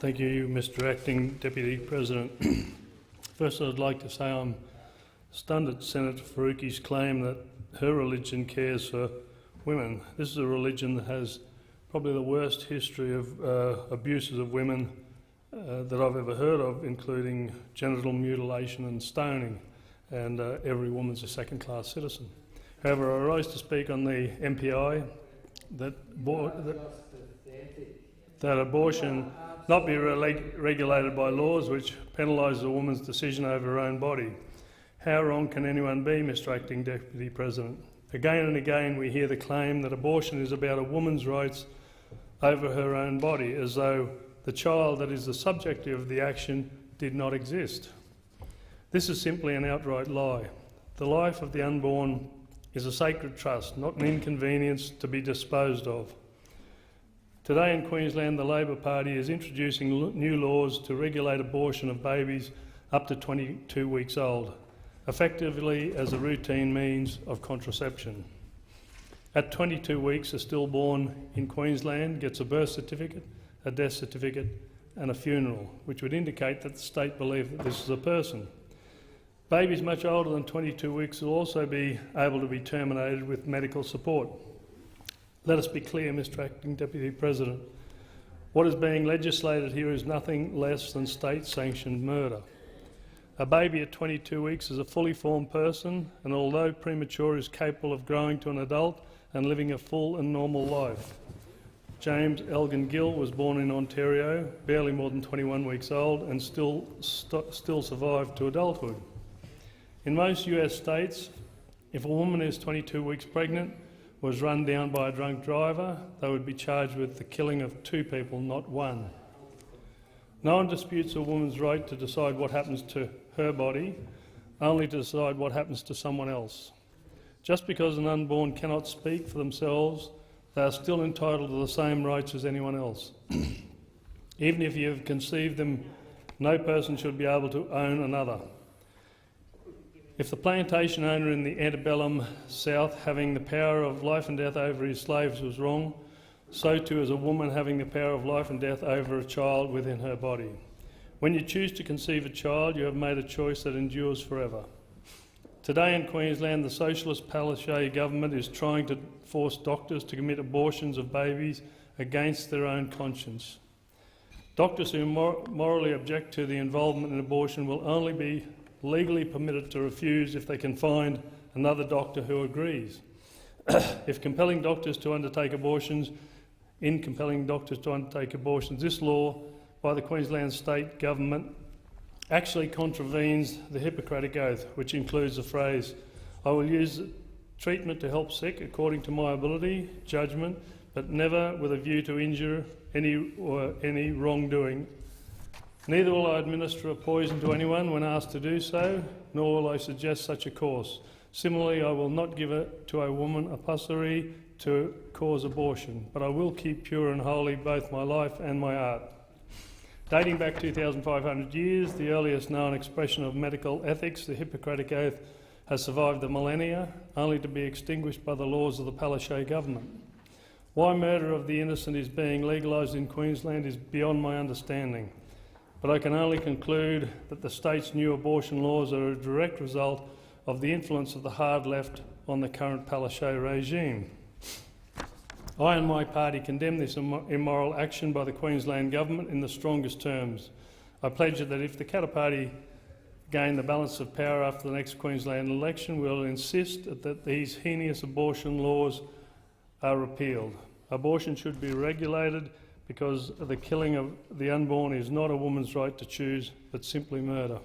Thank you, Mr Acting Deputy President. First, I'd like to say I'm stunned at Senator Faruqi's claim that her religion cares for women. This is a religion that has probably the worst history of abuses of women that I've ever heard of, including genital mutilation and stoning, and every woman's a second-class citizen. However, I rise to speak on the MPI that abortion not be regulated by laws which penalise a woman's decision over her own body. How wrong can anyone be, Mr Acting Deputy President? Again and again we hear the claim that abortion is about a woman's rights over her own body, as though the child that is the subject of the action did not exist. This is simply an outright lie. The life of the unborn is a sacred trust, not an inconvenience to be disposed of. Today in Queensland, the Labor Party is introducing new laws to regulate abortion of babies up to 22 weeks old, effectively as a routine means of contraception. At 22 weeks, a stillborn in Queensland gets a birth certificate, a death certificate and a funeral, which would indicate that the state believe that this is a person. Babies much older than 22 weeks will also be able to be terminated with medical support. Let us be clear, Mr Acting Deputy President. What is being legislated here is nothing less than state-sanctioned murder. A baby at 22 weeks is a fully formed person, and although premature, is capable of growing to an adult and living a full and normal life. James Elgin Gill was born in Ontario, barely more than 21 weeks old, and still survived to adulthood. In most US states, if a woman is 22 weeks pregnant, was run down by a drunk driver, they would be charged with the killing of 2 people, not 1. No one disputes a woman's right to decide what happens to her body, only to decide what happens to someone else. Just because an unborn cannot speak for themselves, they are still entitled to the same rights as anyone else. Even if you have conceived them, no person should be able to own another. If the plantation owner in the antebellum South having the power of life and death over his slaves was wrong, so too is a woman having the power of life and death over a child within her body. When you choose to conceive a child, you have made a choice that endures forever. Today in Queensland, the socialist Palaszczuk government is trying to force doctors to commit abortions of babies against their own conscience. Doctors who morally object to the involvement in abortion will only be legally permitted to refuse if they can find another doctor who agrees. If compelling doctors to undertake abortions, this law by the Queensland State Government actually contravenes the Hippocratic Oath, which includes the phrase, "I will use treatment to help sick according to my ability, judgment, but never with a view to injure any wrongdoing. Neither will I administer a poison to anyone when asked to do so, nor will I suggest such a course. Similarly, I will not give it to a woman a pessary to cause abortion, but I will keep pure and holy both my life and my art." Dating back 2,500 years, the earliest known expression of medical ethics, the Hippocratic Oath, has survived the millennia, only to be extinguished by the laws of the Palaszczuk government. Why murder of the innocent is being legalised in Queensland is beyond my understanding, but I can only conclude that the state's new abortion laws are a direct result of the influence of the hard left on the current Palaszczuk regime. I and my party condemn this immoral action by the Queensland Government in the strongest terms. I pledge that if the Katter Party gain the balance of power after the next Queensland election, we will insist that these heinous abortion laws are repealed. Abortion should be regulated because the killing of the unborn is not a woman's right to choose, but simply murder.